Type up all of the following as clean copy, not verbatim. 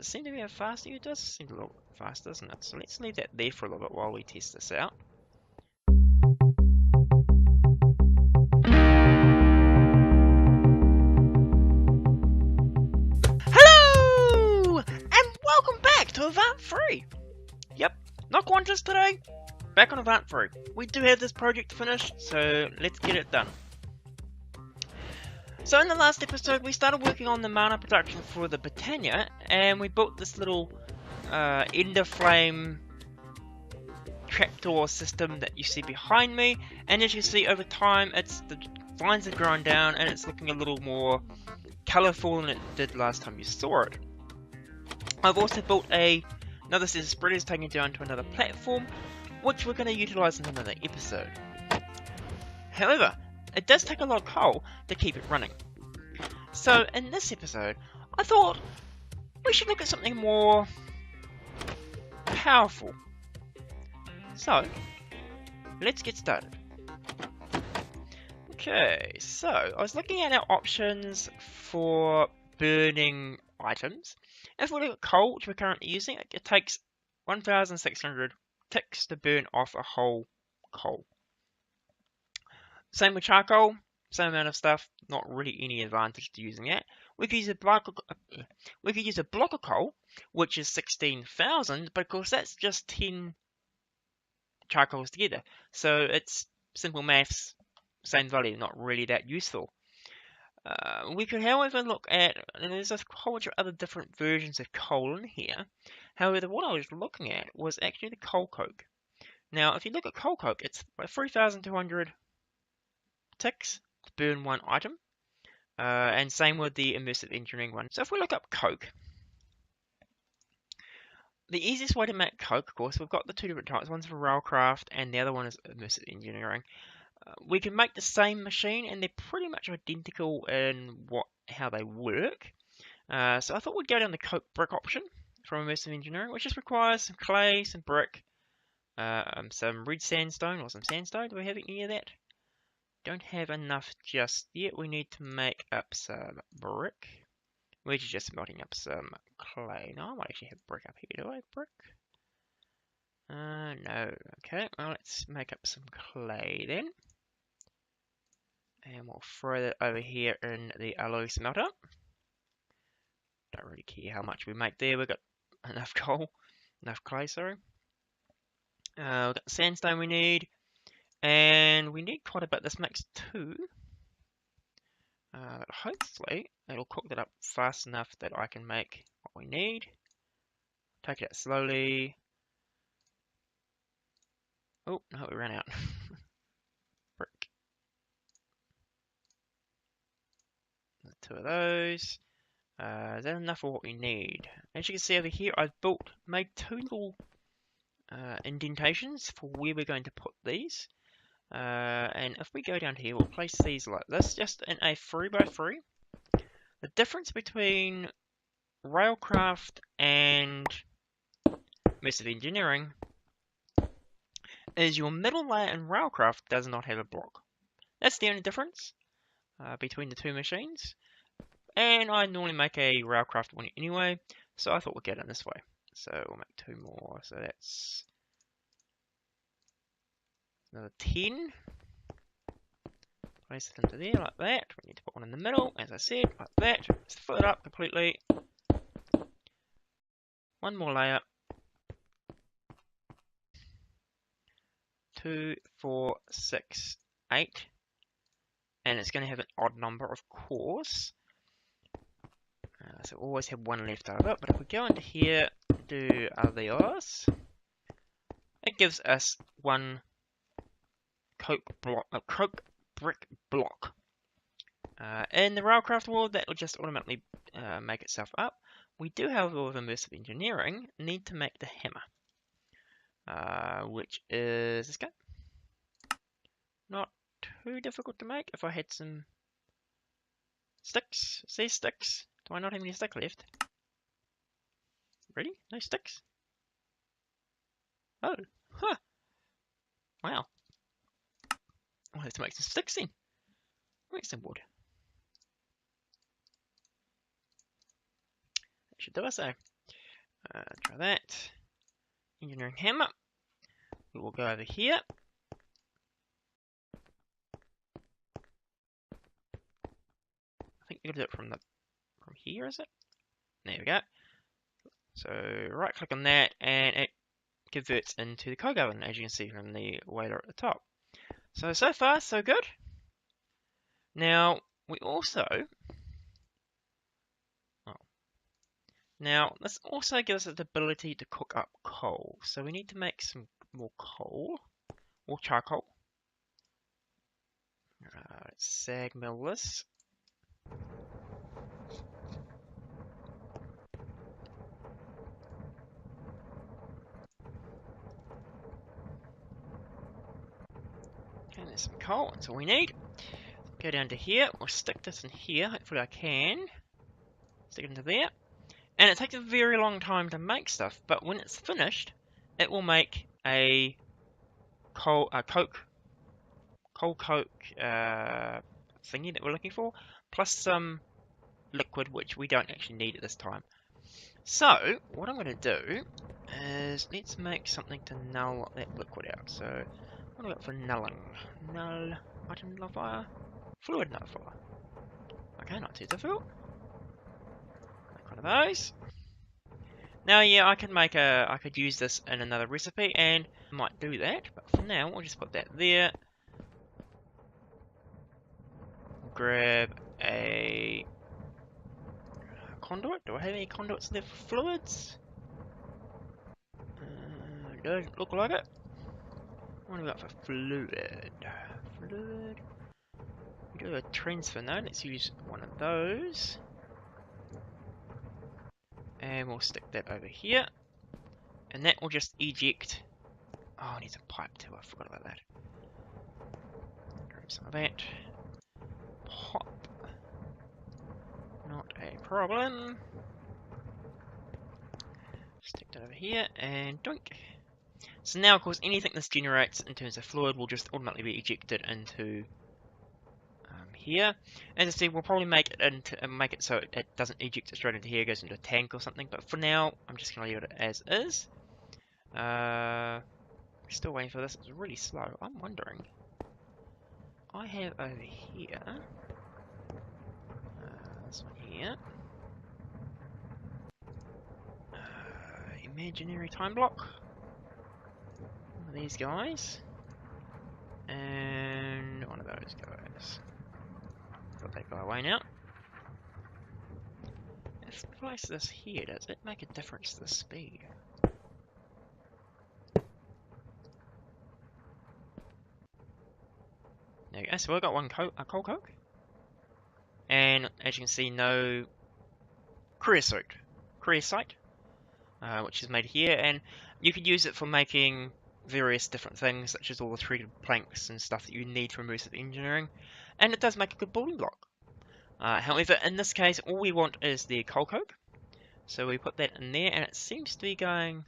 it seem to be a bit faster? It does seem a little faster, doesn't it? So let's leave that there for a little bit while we test this out. Hello! And welcome back to Avant 3! Yep, not Qantas today. Back on Avant 3. We do have this project finished, so let's get it done. So in the last episode, we started working on the mana production for the Bontaina, and we built this little ender flame trapdoor system that you see behind me. And as you see, over time, the vines have grown down, and it's looking a little more colourful than it did last time you saw it. I've also built another set of spreaders taken down to another platform, which we're going to utilise in another episode. However, it does take a lot of coal to keep it running. So in this episode, I thought we should look at something more powerful. So, let's get started. Okay, so I was looking at our options for burning items. If we look at coal, which we're currently using, it takes 1,600 ticks to burn off a whole coal. Same with charcoal, same amount of stuff, not really any advantage to using that. We could use a block of coal, which is 16,000, but of course that's just 10 charcoals together. So it's simple maths, same value, not really that useful. We could, however, look at, and there's a whole bunch of other different versions of coal in here. However, what I was looking at was actually the coal coke. Now, if you look at coal coke, it's 3,200 ticks to burn one item, and same with the immersive engineering one. So if we look up coke, the easiest way to make coke, of course, we've got the two different types. One's for railcraft, and the other one is immersive engineering. We can make the same machine, and they're pretty much identical in how they work. So I thought we'd go down the coke brick option from immersive engineering, which just requires some clay, some brick, some red sandstone or some sandstone. Do we have any of that? Don't have enough just yet. We need to make up some brick. We're just melting up some clay. No, I might actually have brick up here. Do I have brick? No. Okay, well, let's make up some clay then. And we'll throw that over here in the alloy smelter. Don't really care how much we make there. We've got enough enough clay, sorry. We've got the sandstone we need. And we need quite a bit. This makes 2. But hopefully it'll cook that up fast enough that I can make what we need. Take it out slowly. Oh, no, we ran out. Brick. 2 of those. Is that enough for what we need? As you can see over here, I've made 2 little indentations for where we're going to put these. And if we go down here, we'll place these like this, just in a 3x3. The difference between railcraft and immersive engineering is your middle layer in railcraft does not have a block. That's the only difference between the two machines. And I normally make a railcraft one anyway, so I thought we'd get it this way. So we'll make 2 more, so that's another 10. Place it into there like that. We need to put one in the middle, as I said, like that. Just fill it up completely. 1 more layer. 2, 4, 6, 8. And it's going to have an odd number, of course. So always have 1 left over. But if we go into here, do others, it gives us 1 coke brick block. In the railcraft world, that will just automatically make itself up. We do, however, with immersive engineering, need to make the hammer, which is this guy. Not too difficult to make. If I had some sticks, see sticks. Do I not have any stick left? Really? No sticks? Oh, huh. Wow. I'll have to make some sticks then. Make some wood. That should do us so. Try that. Engineering hammer. We will go over here. I think you got to do it from here, is it? There we go. So right click on that and it converts into the coke oven, as you can see from the waiter at the top. So far so good. Now we also Now, this also gives us the ability to cook up coal. So we need to make some more coal, or charcoal. Let's sag mill this. Okay, there's some coal, that's all we need. Go down to here, we'll stick this in here, hopefully I can. Stick it into there. And it takes a very long time to make stuff, but when it's finished, it will make a coal coke thingy that we're looking for, plus some liquid which we don't actually need at this time. So what I'm going to do is let's make something to null that liquid out. So what do I got for nulling? Null item nullifier, fluid nullifier. Okay, not too difficult. Make one of those. Now, yeah, I could use this in another recipe, and I might do that. But for now, we'll just put that there. Grab a conduit. Do I have any conduits left for fluids? Doesn't look like it. What do we got for fluid? Fluid. We do a transfer node. Let's use one of those. And we'll stick that over here. And that will just eject. Oh, I need some pipe too. I forgot about that. Grab some of that. Pop. Not a problem. Stick that over here and doink. So now, of course, anything this generates in terms of fluid will just automatically be ejected into here. As I said, we'll probably make it so it doesn't eject it straight into here, it goes into a tank or something. But for now, I'm just going to leave it as is. Still waiting for this. It's really slow. I'm wondering. I have over here. This one here. Imaginary time block. One of these guys. And one of those guys. Got that guy away now. If I place this here, does it make a difference to the speed? There we go. So we've got one a coal coke. And as you can see, no creosote, which is made here. And you could use it for making various different things, such as all the threaded planks and stuff that you need for immersive engineering. And it does make a good building block. However, in this case, all we want is the coal coke. So we put that in there, and it seems to be going...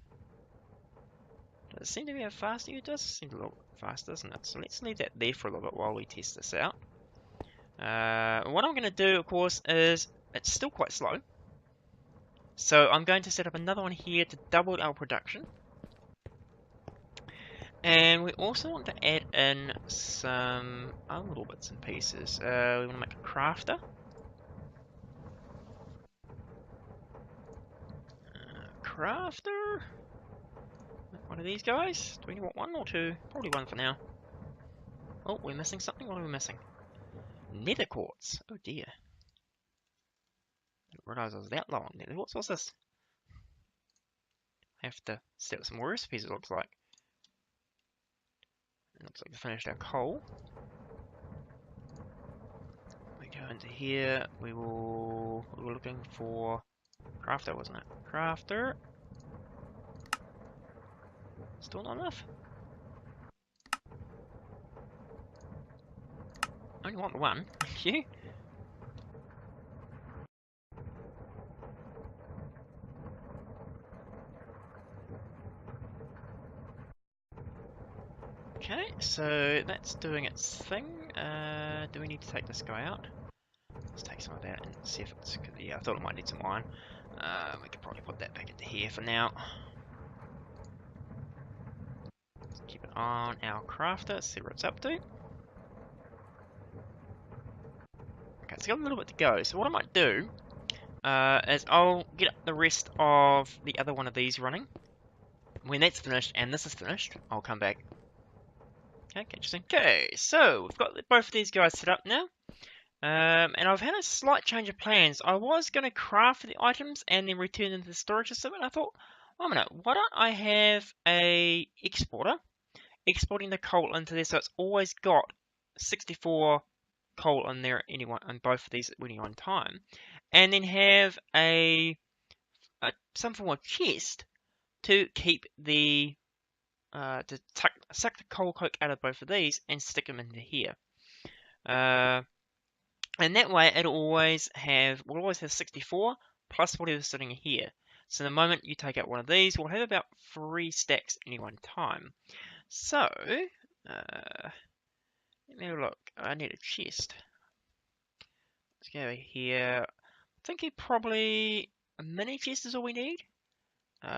Does it seem to be how fast it does? It seems a little fast, doesn't it? So let's leave that there for a little bit while we test this out. What I'm going to do, of course, is... It's still quite slow. So I'm going to set up another one here to double our production. And we also want to add in some other little bits and pieces. We want to make a crafter. One of these guys. Do we want one or two? Probably one for now. Oh, we're missing something. What are we missing? Nether quartz. Oh dear. Didn't realise I was that low on nether quartz. What's this? I have to set up some more recipes, it looks like. It looks like we finished our coal. We go into here. We were looking for crafter, wasn't it? Crafter. Still not enough. I only want one. Thank you. Okay, so that's doing its thing. Do we need to take this guy out? Let's take some of that and see if it's... Yeah, I thought it might need some iron. We could probably put that back into here for now. Let's keep it on our crafter, see where it's up to. Okay, it's got a little bit to go. So what I might do is I'll get the rest of the other one of these running. When that's finished and this is finished, I'll come back. Okay, interesting. Okay, so we've got both of these guys set up now. And I've had a slight change of plans. I was going to craft the items and then return them to the storage system, and I thought, wait a minute, why don't I have a exporter exporting the coal into there so it's always got 64 coal in there in both of these at any one time, and then have some form of chest to keep the suck the coal coke out of both of these and stick them into here. And that way we'll always have 64 plus whatever's sitting here. So the moment you take out one of these, we'll have about 3 stacks at any one time. So, let me have a look. I need a chest. Let's go over here. I think probably a mini chest is all we need.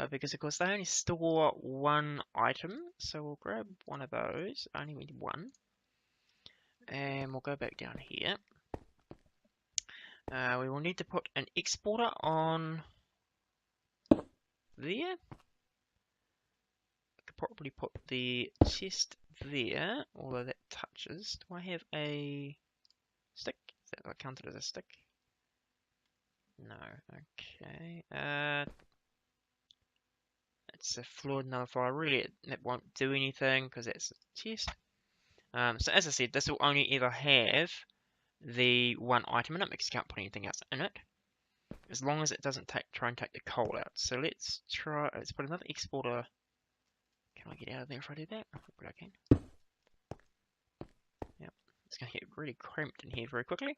Because of course they only store one item. So we'll grab one of those. I only need one. And we'll go back down here. We will need to put an exporter on there. I could probably put the chest there, although that touches. Do I have a stick? Is that counted as a stick? No. Okay. It's a fluid nullifier. Really, that won't do anything because that's a chest. So as I said, this will only ever have the one item in it because you can't put anything else in it, as long as it doesn't try and take the coal out. So let's put another exporter. Can I get out of there if I do that? Hopefully I can. Yep, it's going to get really cramped in here very quickly.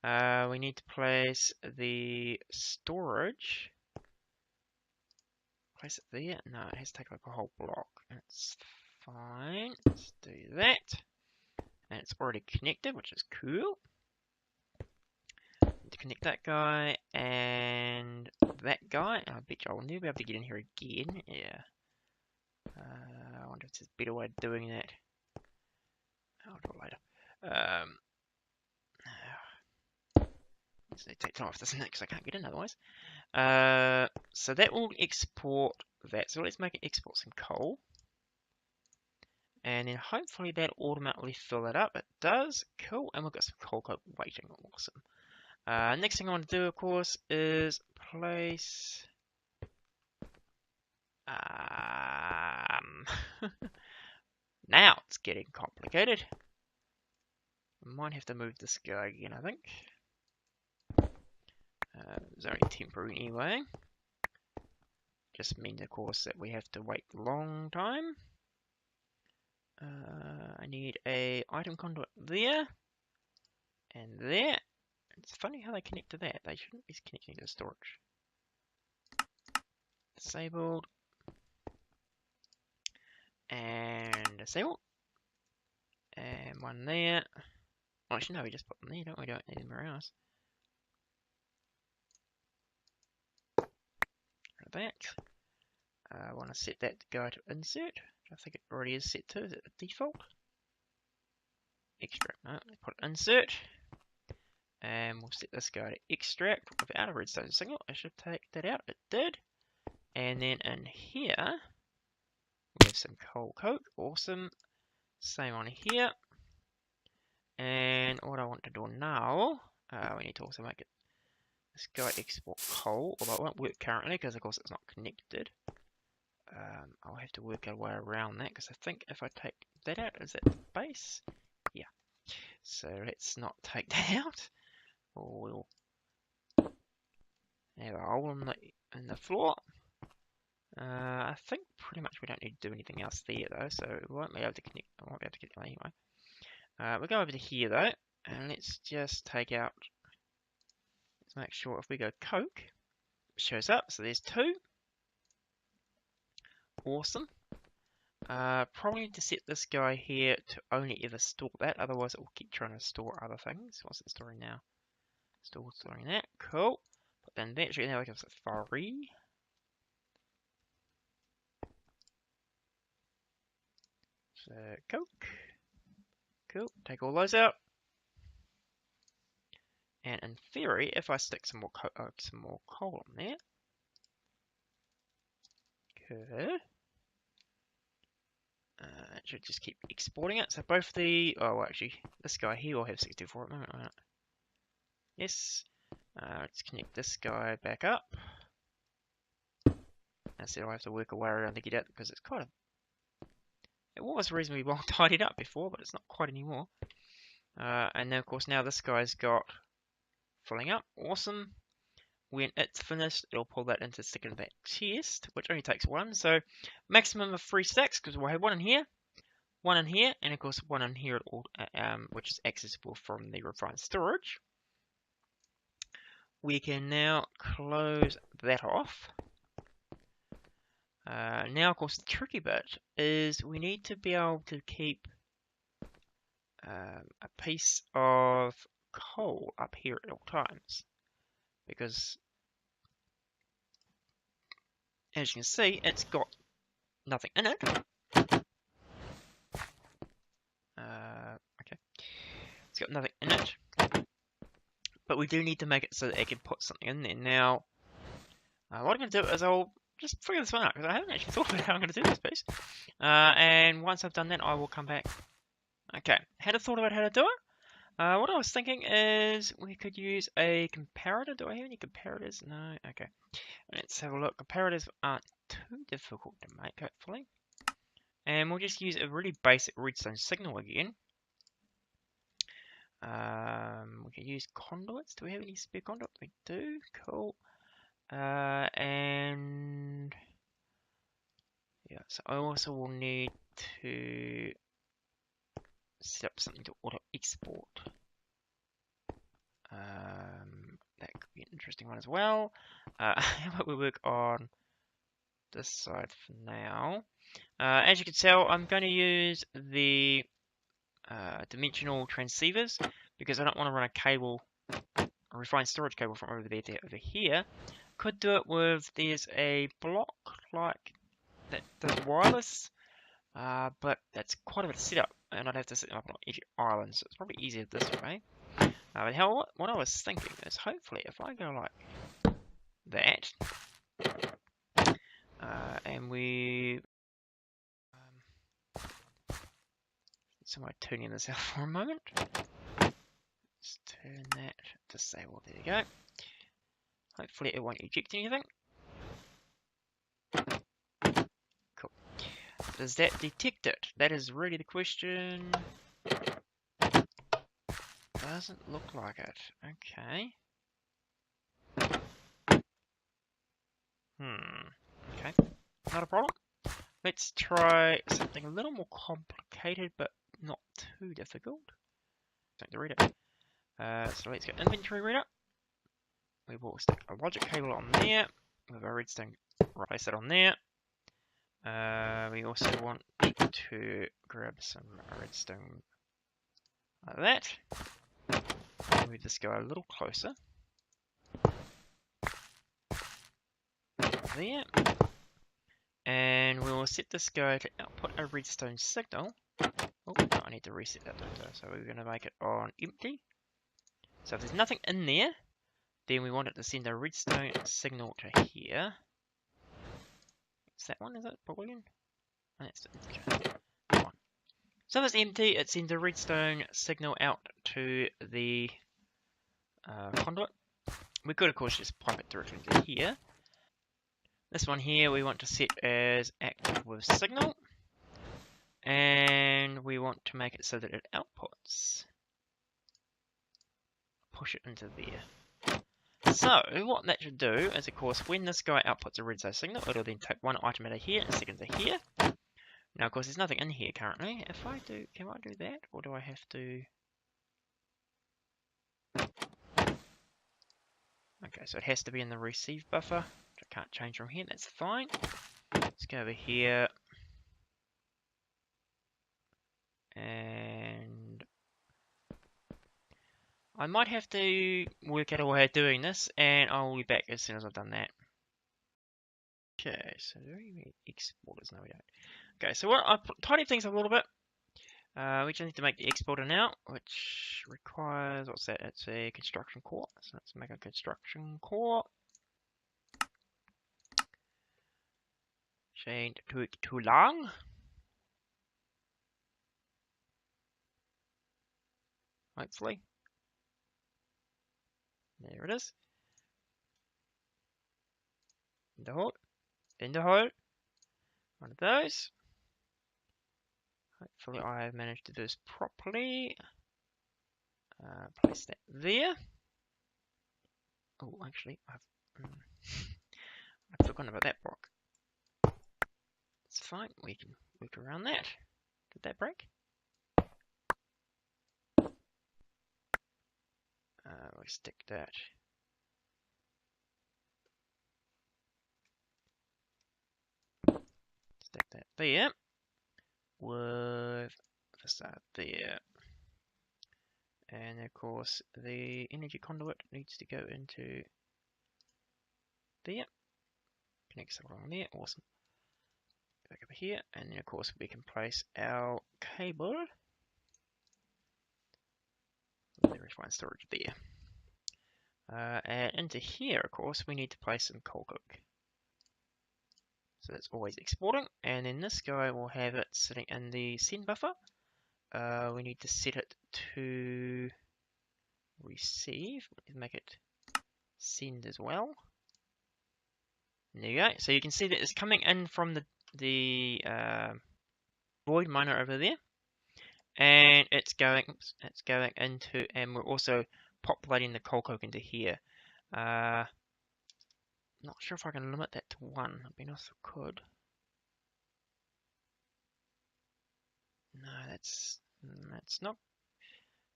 We need to place the storage. Place it there. No, it has to take up a whole block. That's fine. Let's do that. And it's already connected, which is cool. Need to connect that guy and that guy. I bet you I will never be able to get in here again. Yeah. I wonder if there's a better way of doing that. I'll do it later. So take time off this because I can't get in otherwise. So that will export that. So let's make it export some coal. And then hopefully that automatically fill that up. It does. Cool. And we've got some coal coke waiting. Awesome. Next thing I want to do, of course, is place... Now it's getting complicated. I might have to move this guy again, I think. It's only temporary anyway. Just means, of course, that we have to wait a long time. I need a item conduit there and there. It's funny how they connect to that. They shouldn't be connecting to the storage. Disabled. And disabled. And one there. Oh, actually, no, we just put them there, don't we? We don't need them anywhere else. That. I want to set that to go to insert. I think it already is set to. Is it the default? Extract. No, put insert. And we'll set this guy to extract without a redstone signal. I should take that out. It did. And then in here, we have some coal coke. Awesome. Same on here. And what I want to do now, we need to also make it this guy export coal, although it won't work currently because of course it's not connected. I'll have to work a way around that because I think if I take that out, is that the base? Yeah. So let's not take that out. We'll have a hole in the floor. I think pretty much we don't need to do anything else there though, so we won't be able to connect. I won't be able to get them anyway. We'll go over to here though, and let's just take out. Let's make sure if we go coke, it shows up. So there's 2. Awesome. Probably need to set this guy here to only ever store that, otherwise it will keep trying to store other things. What's it storing now? Still storing that. Cool. Put then that should now gives us 3. So coke. Cool. Take all those out. And in theory, if I stick some more coal on there, it should just keep exporting it. So both the actually, this guy here will have 64 at the moment. Right? Yes. Let's connect this guy back up. Instead, I have to work a way around to get out because it's kind of. It was reasonably well tidied up before, but it's not quite anymore. And then of course now this guy's got filling up. Awesome. When it's finished, it'll pull that into second that chest, which only takes 1. So maximum of 3 stacks, because we'll have 1 in here, 1 in here, and of course 1 in here, which is accessible from the refined storage. We can now close that off. Now, of course, the tricky bit is we need to be able to keep a piece of coal up here at all times. Because, as you can see, it's got nothing in it. Okay. It's got nothing in it. But we do need to make it so that it can put something in there. Now, what I'm going to do is I'll just figure this one out, because I haven't actually thought about how I'm going to do this piece. And once I've done that, I will come back. Okay, had a thought about how to do it. What I was thinking is we could use a comparator. Do I have any comparators? No? Okay. Let's have a look. Comparators aren't too difficult to make, hopefully. And we'll just use a really basic redstone signal again. We can use conduits. Do we have any spare conduits? We do. Cool. And yeah, so I also will need to set up something to auto export. That could be an interesting one as well. How about we work on this side for now? As you can tell, I'm going to use the dimensional transceivers because I don't want to run a cable, a refined storage cable from over there to over here. Could do it with, there's a block like that does wireless, but that's quite a bit of setup, and I'd have to set them up on each island, so it's probably easier this way. But what I was thinking is, hopefully, if I go like that, and we somewhere tuning this out for a moment. Let's turn that to disable. There you go. Hopefully, it won't eject anything. Cool. Does that detect it? That is really the question. Doesn't look like it. Okay. Okay. Not a problem. Let's try something a little more complicated, but not too difficult. Something to read it. So let's get inventory reader. We will stick a logic cable on there with a redstone. Replace it on there. We also want to grab some redstone like that. Move this guy a little closer. There. And we will set this guy to output a redstone signal. Oh, no, I need to reset that data. So we're going to make it on empty. So if there's nothing in there, then we want it to send a redstone signal to here. It's that one, is it? Boolean? Oh, that's okay. One. So if it's empty, it sends a redstone signal out to the conduit. We could, of course, just pipe it directly to here. This one here we want to set as active with signal. And we want to make it so that it outputs. Push it into there. So, what that should do is, of course, when this guy outputs a redstone signal, it'll then take one item out of here and stick it into here. Now, of course, there's nothing in here currently. If I do, can I do that? Or do I have to... Okay, so it has to be in the receive buffer, which I can't change from here. That's fine. Let's go over here. And I might have to work out a way of doing this, and I'll be back as soon as I've done that. Okay, so do we need exporters? No, we don't. Okay, so I've tidied things up a little bit. We just need to make the exporter now, which requires, what's that? It's a construction core. So let's make a construction core. Shouldn't take too long. Hopefully. There it is. In the hole. In the hole. One of those. Hopefully I have managed to do this properly. Place that there. Oh, actually, I've forgotten about that block. It's fine, we can work around that. Did that break? We stick that. Stick that there. With the start there. And of course, the energy conduit needs to go into there. Connects along there. Awesome. Back over here, and then of course we can place our cable. There is one storage there. And into here, of course, we need to place some coal coke. So that's always exporting, and then this guy will have it sitting in the send buffer. We need to set it to receive. Make it send as well. There you go. So you can see that it's coming in from the void miner over there, and it's going into, and we're also populating the coal coke into here. Not sure if I can limit that to 1. It'd be nice if I could. No, that's not.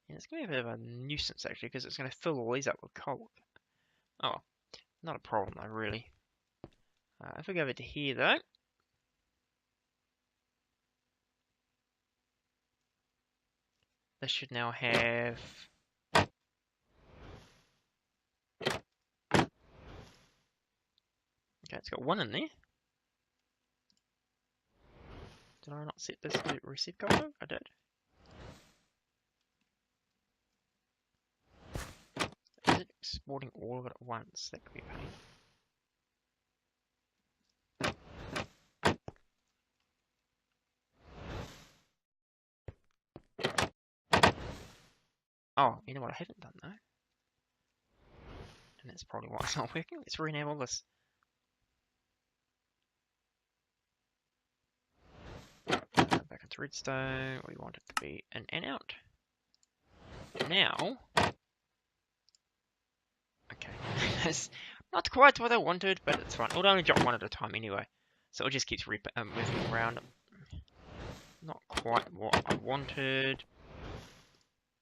Yeah, it's going to be a bit of a nuisance actually, because it's going to fill all these up with coal. Oh, not a problem though, really. If we go over to here though, this should now have okay, it's got 1 in there. Did I not set this to receive coal? I did. Is it exporting all of it at once? That could be a pain. Oh, you know what I haven't done though? And that's probably why it's not working. Let's re-enable this. Back into redstone. We want it to be in and out. Now, okay, that's not quite what I wanted, but it's fine. It'll only drop 1 at a time anyway, so it just keeps moving around. Not quite what I wanted,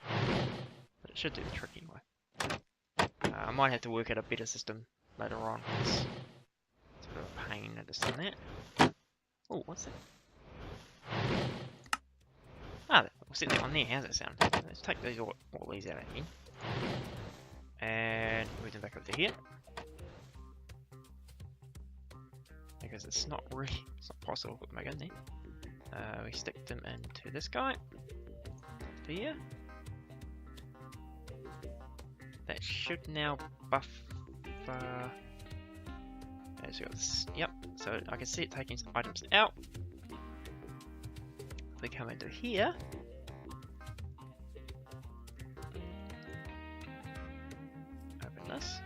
but it should do the trick anyway. I might have to work out a better system later on. It's sort of a pain to just on that. Oh, what's that? Ah, we'll set that one there. How's that sound? Let's take these all these out again, and move them back up to here, because it's not possible to put them back in there. We stick them into this guy here. That should now buffer. So this, yep. So I can see it taking some items out. If we come into here, open this.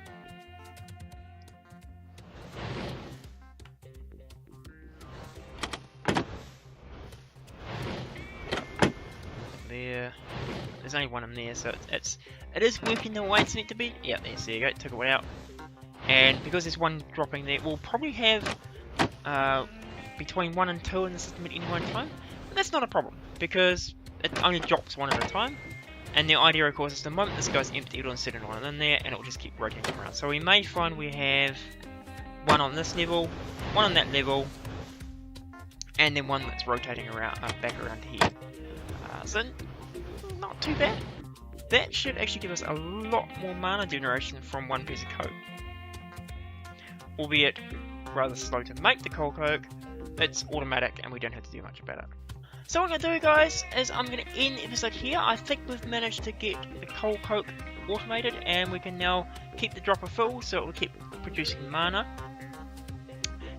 There's only 1 in there, so it is working the way it's meant to be. Yeah, there you go. Took it out, and because there's 1 dropping there, we'll probably have between 1 and 2 in the system at any one time. But that's not a problem because it only drops 1 at a time. And the idea, of course, is the moment this guy's empty, it'll insert another one in there, and it'll just keep rotating around. So we may find we have 1 on this level, 1 on that level, and then 1 that's rotating around back around here. So not too bad. that should actually give us a lot more mana generation from one piece of coke. Albeit rather slow to make the coal coke, it's automatic and we don't have to do much about it. So what I'm going to do, guys, is I'm going to end the episode here. I think we've managed to get the coal coke automated, and we can now keep the dropper full so it will keep producing mana.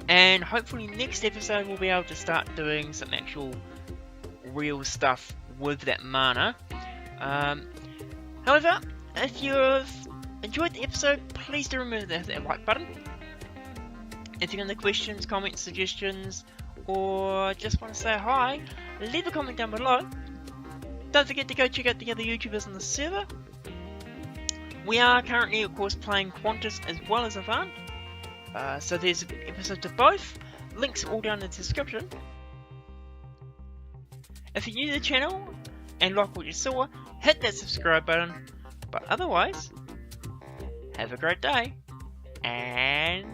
And hopefully next episode we'll be able to start doing some actual real stuff with that mana. However, if you've enjoyed the episode, please do remember to hit that like button. If you have any questions, comments, suggestions, or just want to say hi, leave a comment down below. Don't forget to go check out the other YouTubers on the server. We are currently, of course, playing Qantas as well as Avant. So there's episodes of both. Links are all down in the description. If you're new to the channel and like what you saw, hit that subscribe button. But otherwise, have a great day and